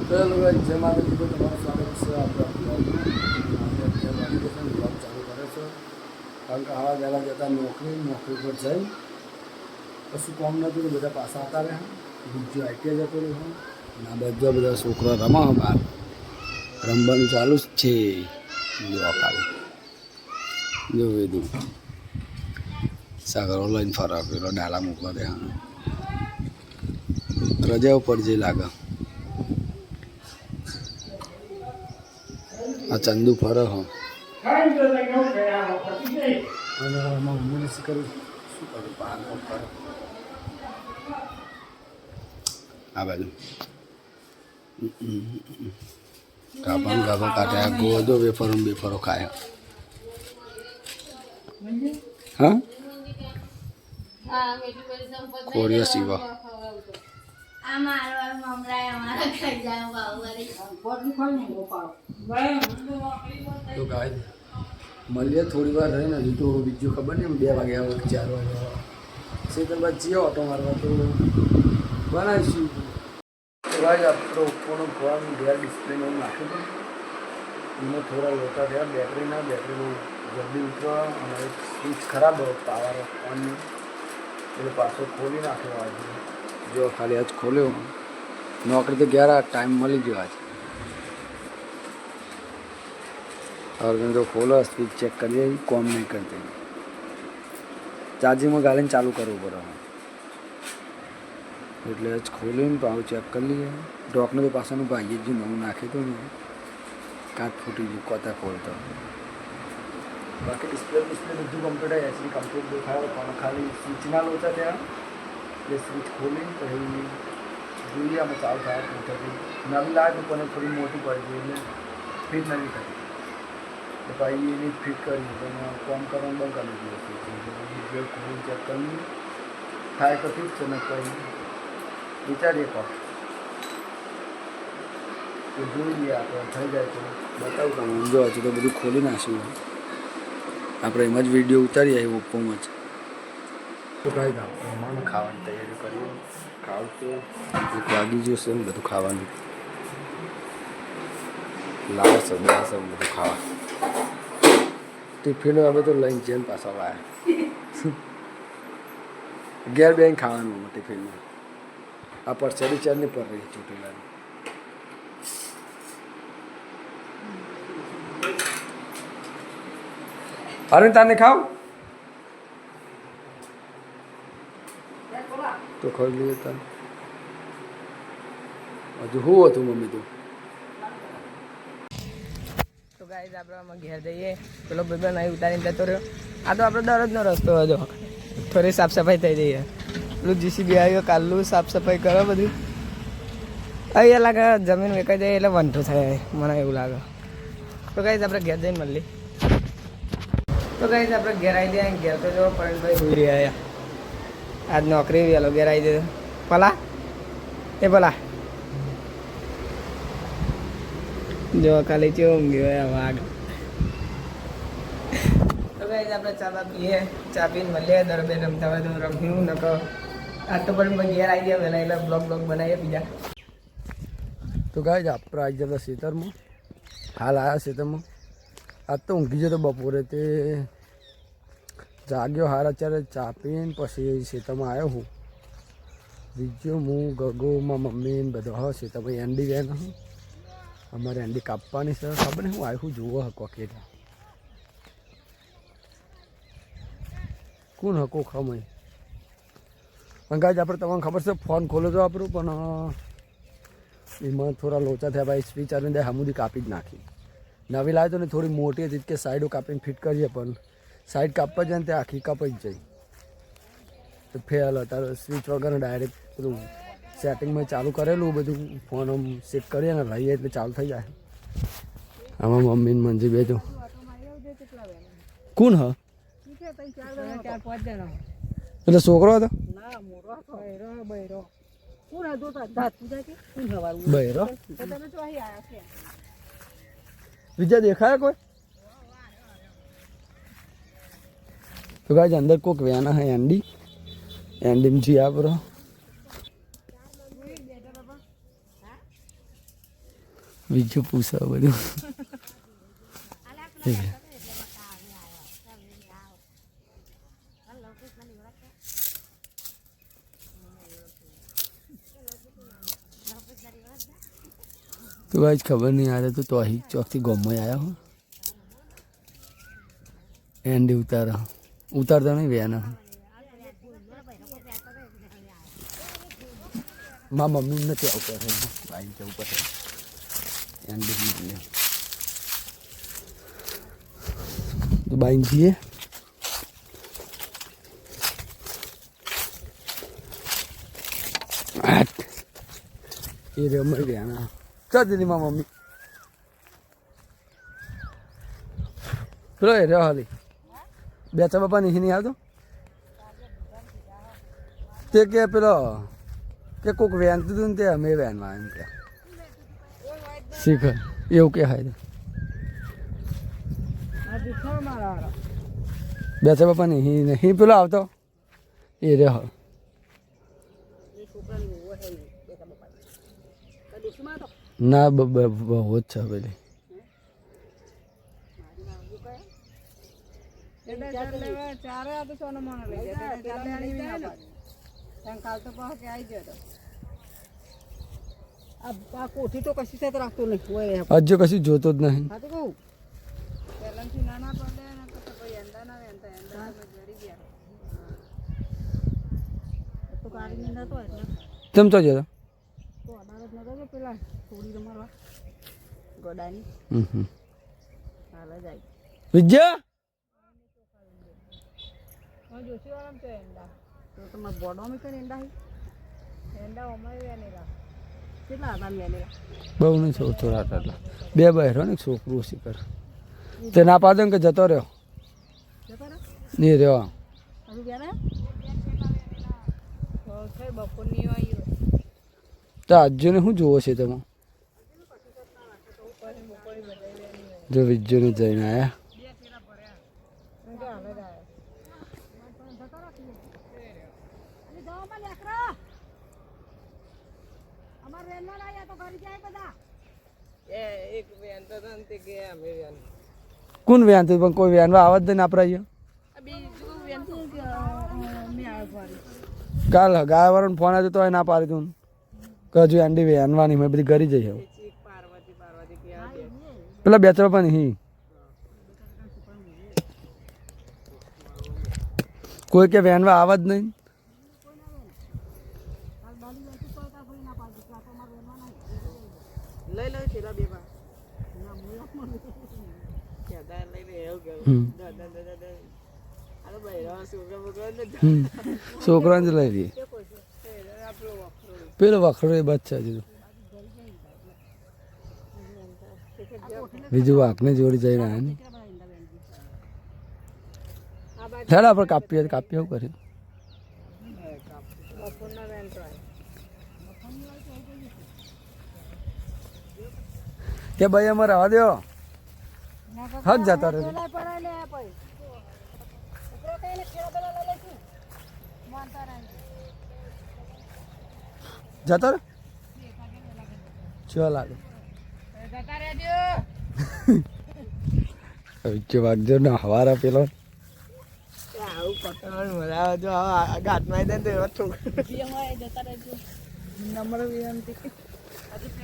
Hello guys, જય માતાજી. તો તમારું સ્વાગત છે આપણા બ્લોગમાં. આપણે અત્યારે બ્લોગ ચાલુ કરે છે કારણ કે આવા વહેલા જતા નોકરી પર જઈ કશું કામ નહોતું તો બધા પાછા આવતા રહ્યા. બીજું આઈટીઆઈ જતો રહ્યો અને બધા છોકરા રમા બહાર રમવાનું ચાલુ જ છે. જો કાલે જો વેદું સાગરો લઈને ફરવા પેલો ડાલા મૂકવા દે. રજા ઉપર જે લાગે આ ચંદુ ફરે હો અને મમ્મીને શું કરું પાન ફરે આ બાજુ ગાભા કાઢ્યા ગોદો બેફરો ખાય. હા કોરિયો સીવા તો ગાય મળીએ થોડી વાર રહીને. હજુ તો બીજું ખબર નહીં 2 વાગે આવો 4 વાગે આવો સેકન્ડ બાદ જઈએ ઓટો મારવા તો બનાવીશું. તો ગાય આપણો ઓપ્પોનો ફોન ઘેર ડિસ્પ્લેમાં નાખ્યું હતું. એમાં થોડા લોટા થયા બેટરીનું જલ્દી ઉતરવા અને સ્વિચ ખરાબ હોય પાવર ઓનની એટલે પાછો ખોલી નાખ્યો. આજે જો ખાલી આજ ખોલ્યો નોકરી તો ગયા ટાઈમ મળી ગયો આજે. और तो खोलो स्पीड चेक करिए कॉम नहीं करते चार्जिंग में गालिन चालू करવું પડે એટલે જ ખોલીને પાવ ચેક કરી લઈએ. ડોકને તો પાછળનું ભાઈ જ નવું નાખ્યું હતું ને કાચ ફૂટી ગયું કોતા ખોલતો. બાકી ડિસ્પ્લે બધું કમ્પ્લીટ એચડી કમ્પ્લીટ દેખાયો પણ ખાલી સ્વિચના લોચા ત્યાં એ સ્વિચ ખોલી પછી જોઈએ આમાં ચાલુ થાય મોટાથી નવી લાગે પણ થોડી મોટી પડી ગઈ એટલે ફિટ નથી થઈ. તો ભાઈ એની ફિટ કરી તો કોમ કરવાનું બંધ કરી દીધું. ખોલી ચેક કરી થાય તો ઠીક છે ને કંઈ વિચારીએ પણ તો જોઈએ આપણે થઈ જાય તો બતાવું તમને. જો હજુ તો બધું ખોલી નાખ્યું આપણે એમ જ વિડીયો ઉતારી આવી ઓપ્પોમાં જ. તો કાંઈ પ્રમાણે ખાવાની તૈયારી કરીએ. ખાવું તો 1 વાગી જશે ને બધું ખાવાનું લાવશે બધું ખાવા. ટિફિન અમે તો લઈને જઈને પાછા આવ્યા. ઘેર બેન ખાવાનું ટિફિનમાં આ પર ચડી પર રહી ચોટીલાની. અરે તાને ખાવ તો ખાઈ લઈએ તાને. હજુ શું હતું મમ્મી તું? તો ગાઈસ આપણે આમાં ઘેર જઈએ. પેલો બધો નહીં ઉતારીને જતો રહ્યો. આ તો આપણો દરરોજનો રસ્તો હતો. થોડી સાફ સફાઈ થઈ જઈએ. પેલું જીસીબી આવ્યો કાલનું સાફ સફાઈ કરો બધું. અહીંયા લાગે જમીન વેકાઈ જાય એટલે વંઠું થાય મને એવું લાગે. તો ગાઈસ આપણે ઘેર જઈને મળીએ. તો ગાઈસ આપણે ઘેર આવી જાય. ઘેર તો જો પરેશભાઈ હોઈ રહ્યા. આજ નોકરી વહેલો ઘેર આવી જાય. ભલા એ ભલા જો ખાલી ચેવો ઊંઘ્યો વાઘ. તો ગાઈસ આપણે ચા પીએ. ચા પીને મળીએ. દરબે રમતા હોય તો રમ્યું ન કહો. આજ તો પણ ઘેર આવી ગયા વહેલા એટલે બ્લોગ બનાવીએ બીજા. તો ગાય આપણે આવી જતા ખેતરમાં. હાલ આવ્યા ખેતરમાં. આજ તો ઊંઘી જતો બપોરે તે જાગ્યો 4:30 ચા પીને પછી ખેતરમાં આવ્યો હું. બીજો હું ગગોમાં મમ્મી ને બધો હા ખેતરમાં એન્ડી વેન હું અમારે એન્ડી કાપવાની છે. ખબર નહીં હું આવ્યું જુઓ હકો કે કોણ હકો ખમય. ગાય આપણે તમને ખબર છે ફોન ખોલો તો આપણું પણ એમાં થોડા લોચા થયા ભાઈ. સ્વિચ આવીને દે હમુદી કાપી જ નાખી. નવી લાવે તો ને થોડી મોટી હતી કે સાઈડો કાપીને ફિટ કરીએ પણ સાઈડ કાપવા જાય ને ત્યાં આખી કાપાઈ જ જાય તો ફેલ હતા. સ્વિચ વગર ડાયરેક્ટ પેલું સેટિંગમાં ચાલુ કરેલું બધું ફોન આમ સેટ કરીએ ને લઈએ એટલે ચાલુ થઈ જાય. આમાં મમ્મી ને મંજી બેજો કોણ હ એટલે છોકરો હતો બહેરો બીજા દેખાયા કોઈ? તો ગાઈસ અંદર કોક વેના હે એન્ડી એન્ડીમ જી આપરો બીજું પૂછો બધું તું આજ ખબર નહીં આ તો અહીં ચોકથી ગોમમાં આવ્યા હો એન્ડ ઉતારતા નહીં વેન મારા મમ્મી નથી આવતા બાઈક જવું પડે એન્ડ તો બાઈક જઈએ એ રમાઈ ગયા ચાલ દીદી મારા મમ્મી પેલો એ રહ્યો હાલી બેચા બાપા નહીં આવતો તે કે પેલો કે કોઈક વેનતું હતું ને તે અમે વેનમાં એમ કે શીખર એવું કે હાય બેચા બાપા નહીં પેલો આવતો એ રહ્યો ના બહુ જ છે પેલી કોઠી તો કશી સાથે રાખતો નહીં હજુ કશું જોતો જ નહીં કેમ તો જતો પેલા થોડી રમાડવા ગોડાની હાલ જાય વિજય જોશી વાળા તો એંડા તો તમારે બોડોમાં કઈ એંડા એંડા અમારે વેનેલા કેટલા હતા વેનેલા બહુ નહીં થોડા હતા એટલા બે બહેરો ને છોકરું શીખર તે ના પાડે કે જતો રહ્યો નહીં રહ્યો બપોરની આવ્યું તો આજને શું જોવો છે તમે જો વિજ્જુને જઈને આવ્યા કોણ વેન હતું પણ કોઈ વેનમાં આવત દઈને આપણે કાલ ગાય વાળાનો ફોન આવ્યો તો ના પાડી તું કે હજુ એન્ડી વેનવાની મેં બધી ઘરી જઈ પેલા બે ત્રણ પણ નહીં કોઈ કે વેનમાં આવા જ નહીં છોકરાને જ લઈ લઈએ પેલો વખરો એ બચ્ચા છે બીજું વાઘને જોડી જઈને આવ્યા ને ચાલો આપણે કાપીએ એવું કર્યું કે ભાઈ અમારે આવવા દો હક જતા રહે જતો રે ચાલ આગળ વાગજો ને હવારા પેલો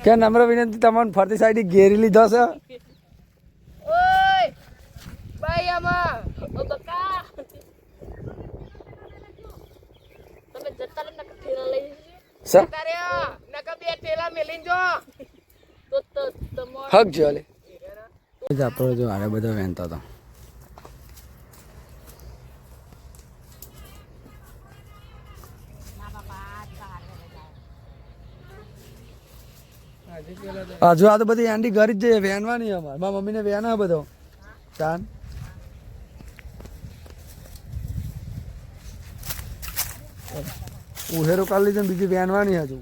કે નમ્ર વિનંતી તમને ફરતી સાઈડ ઘેરી લીધો છે હક જો આપણો જો આરે બધા વહેતા હતા હજુ આ તો બધી એન્ડી ઘરી જ જઈએ વેનવાની અમારે મારા મમ્મીને વેન હા બધો ચાન ઉહેરો કાઢી લીધો બીજી વેનવાની હજુ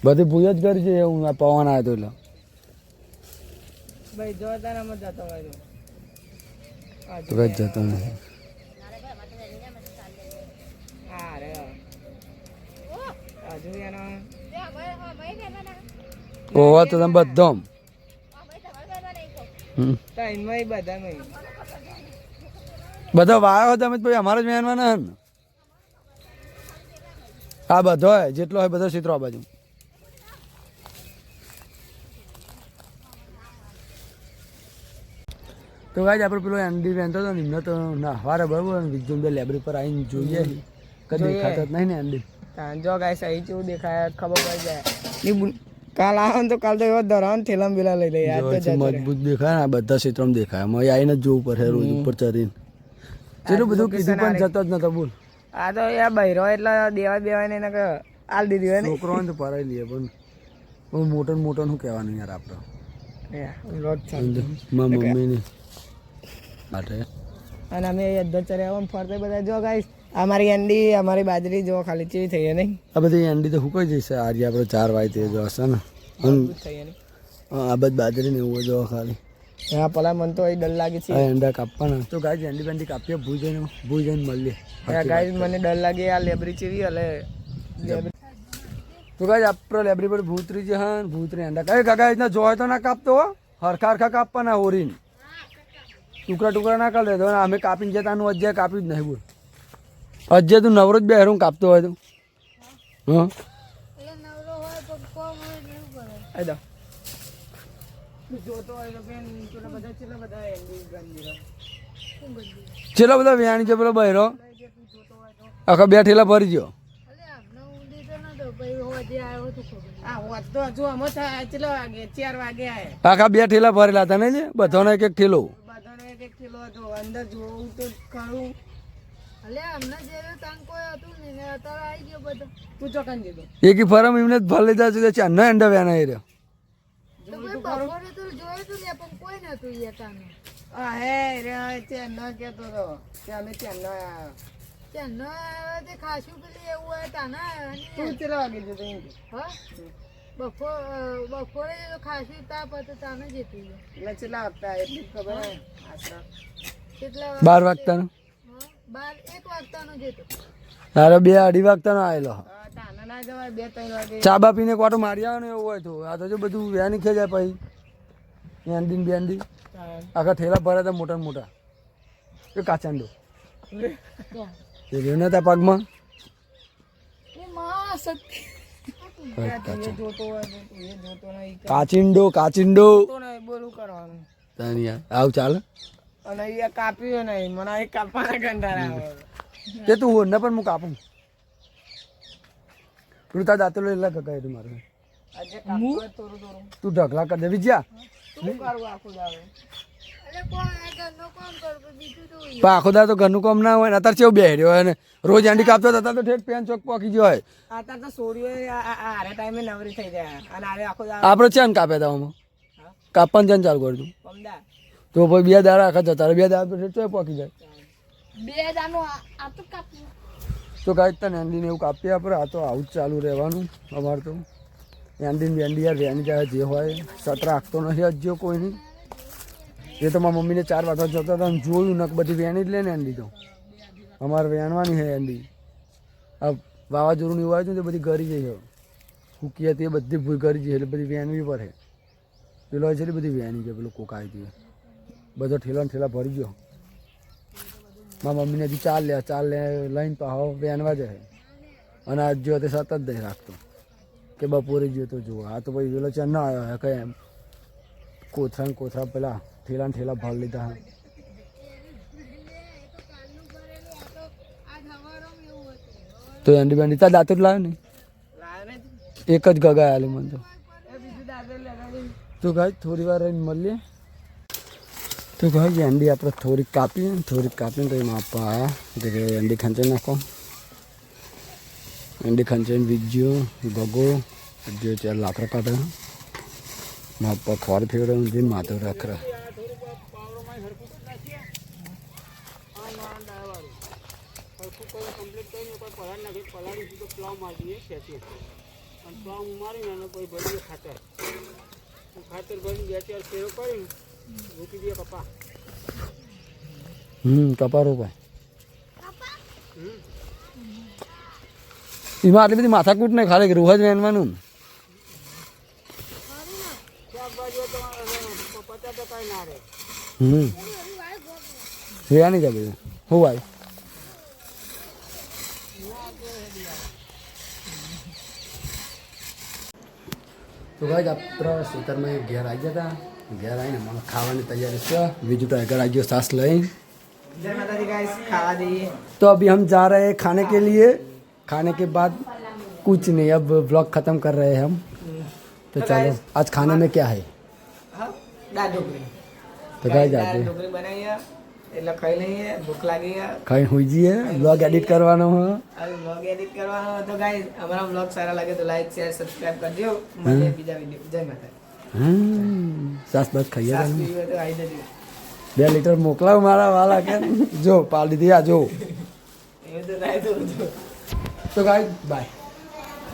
બધી ભૂલ જ કરી છે હું પવન આવ્યો તો એટલે ભાઈ જોરદાર જતો હોય તો કઈ જતો નથી. હા રે હજુ એનો ઓવા તો તમે બધો ટાઈમમાં બધા બધો વાયો તમે પછી અમારે જ મહેનવાના ને. આ બધો હોય જેટલો હોય બધો ક્ષેત્રો આ બાજુ. તો ગાય આપણે પેલો એન્ડી વહેતો હતો ને એમને તો ના વારે બરોબર વિજ્જુન બે લેબરી પર આવીને જોઈએ કદી દેખાતા જ નહીં ને એન્ડી. જો ગાય સહી જેવું દેખાય ખબર પડી જાય. કાલ આવો ને તો કાલ તો એવો ધરાવ થેલામ પેલા લઈ લઈએ. મજબૂત દેખાય ને આ બધા ક્ષેત્રમાં દેખાય. અમે આવીને જ જોવું પડે રોજ ઉપર ચડીને. જેટલું બધું કીધું પણ જતો જ નતો બોલ. આ તો યાર બહેરો એટલે દેવા બેવાય ને એને આલ દીધી હોય ને. છોકરો તો પરાઈ લઈએ પણ બહુ મોટો મોટો શું કહેવાનું યાર આપણે. મારા મમ્મીની માટે અને અમે અધર ચર્યા ફરતા બધા જો ગાઈસ અમારી એન્ડી અમારી બાજરી જો ખાલી ચીવી થઈ નહીં. આ બધી એન્ડી તો હુકાઈ જશે આજે આપણે 4 વાગે તે જો હશે ને આ બધી બાજરી ને એવું જો ખાલી. હા પેલા મને તો ડર લાગે છે એંડા કાપવાના. તો ગાય એન્ડી બેન્ડી કાપીએ ભૂઈ જઈને મળીએ. ગાય મને ડર લાગે આ લેબરી ચીવી હલે. તો ગાય આપણે લેબરી પર ભૂતરી છે હા ભૂતરી એંડા કઈ કાકા રીતના જોય તો ના કાપતો હરખા હરખા કાપવાના હોરીને ટુકડા ટુકડા ના કરી દેતો. અમે કાપીને જતાનું અજ્જે કાપ્યું જ નહીં બોલ. અજ્જે તું નવરો જ બેહરું કાપતો હોય તો હા ચેલો બધા વ્યાણી છે પેલો બહેરો આખા 2 ઠેલા ભરી ગયો. આખા 2 ઠેલા ભરેલા હતા ને બધાનો એક એક ઠેલો. અંદર જોવું તો ખરું. એકી ફરમ એમને જ ભર લીધા છે ચાંદનો એંડા વેના એ રહ્યો. બપોરે ખાસી તાપ હતો તાને જતી કેટલા વાગતા એટલી ખબર 12 વાગતાનો 1 વાગતાનો જતો. તારે 2-2:30 વાગતાનો આવેલો. તાને ના જવાય 2-3 વાગે ચા બા પીને ક્વાટો મારી આવે ને એવું હોય તો આ તો જો બધું વ્યાની ખેંચાય પછી એન્ડી બેન્ડી આખા ઠેલા ભર્યા હતા મોટા મોટા. એ કાચાંડો એ રહ્યો ને ત્યાં પગમાં કાચિંડો કાચિંડો બોલું કરવાનું આવું ચાલે. અને એ કાપ્યું નહીં મને એક કાપવાના કંટાળા આવે. તે તું હોને પણ હું કાપું તું તાર દાંતેલો એટલા કકાય તું મારે તું ઢગલા કરી દે વિજયા આખો દા તો ઘરનું કામ ના હોય ને અત્યારે કેવું બેહર્યો હોય ને રોજ એન્ડી કાપતો હતા તો ઠેઠ પેન ચોક પોકી ગયો હોય. અત્યારે તો સોરીઓ આરે ટાઈમે નવરી થઈ જાય અને આરે આખો આપણે ચેન કાપ્યા હતા આમાં કાપવાનું ચેન ચાલુ કરી દઉં તો પછી 2 દાડા આખા જતા 2 દાડા તો ઠેઠ પોકી જાય. 2 દાડો આ તો કાપ્યું તો કાંઈ તને એન્ડીને એવું કાપીએ આપણે. આ તો આવું જ ચાલુ રહેવાનું અમારે તો. એન્ડીને બેન્ડી યાર વેની જાય જે હોય સત્ર રાખતો નથી હજુ કોઈ નહીં. એ તો મારા મમ્મીને 4 વાગવા જતા હતા જોયું ને બધી વેણી જ લે ને એન્ડી તો અમારે વેણવાની છે એન્ડી. આ વાવાઝોડું એવું આવ્યું તો બધી ગરી જઈ ફૂકી હતી એ બધી ભૂઈ ગરી જઈ એટલે બધી વેનવી પડે. પેલો છે એટલે બધી વેની છે પેલો કોક આવી હતી બધો ઠેલા ઠેલા ભરી ગયો. મારા મમ્મીને હજી 4 લે લઈને તો હવે વેનવા જાય. અને આજ જો તે સતત દઈ રાખતો કે બપોરે ગયો તો જુઓ. આ તો પછી પેલો ચાર ના આવ્યો કઈ એમ કોથરા ને કોથરા પેલા ઠેલા ને ઠેલા ભાગ લીધા. તો એન્ડી બેન્ડી તાર દાંત જ લાવ્યો ને એક જ ગગાય આલે મને તો ગાય થોડી વાર રહીને મળીએ. તો ગાય એન્ડી આપણે થોડીક કાપીને કંઈ માપવા આવ્યા એટલે એન્ડી ખંચાઈ નાખો. એન્ડી ખંચાઈને વીજ્યો ગગો જે 4 લાકડા કાઢે માપવા ખોર ફેવડે ઊંધી માથું રાખરા. ખાતર ભરી 2-4 ફેરો કરી મૂકી દે કપા કપારો ભાઈ એમાં આટલી બધી માથાકૂટ ને ખાલી રૂહ જ વેનવાનું રેયા નહીં જાય બધું હું ભાઈ તો ભાઈ આપણે ખેતરમાં ઘેર આવી ગયા હતા ઘેર આવીને મને ખાવાની તૈયારી છે બીજું તો આગળ આવી ગયો સાસ લઈ जय माता दी गाइस खावा दीजिए तो अभी हम जा रहे हैं खाने के लिए खाने के बाद कुछ नहीं अब ब्लॉग खत्म कर रहे हैं हम तो चलो आज खाने में क्या है हाँ दाल ढोकली तो गाय जाते दाल ढोकली बनाई है એટલે ખાઈ લઈએ ભૂખ લાગી છે खाई हुई जी है ब्लॉग एडिट करवाना हो હવે વ્લોગ એડિટ કરવાનો હતો ગાઈસ અમારા વ્લોગ સારા લાગે તો લાઈક શેર સબસ્ક્રાઇબ કરજો મળીએ બીજા વિડિયો જય માતા सास बस खाइए સાસ પીવી હોય તો આવી જજો 2 लीटर मोकलाव मारा वाला के जो पाली दिया जो એવું તો રાય તો तो गाइस बाय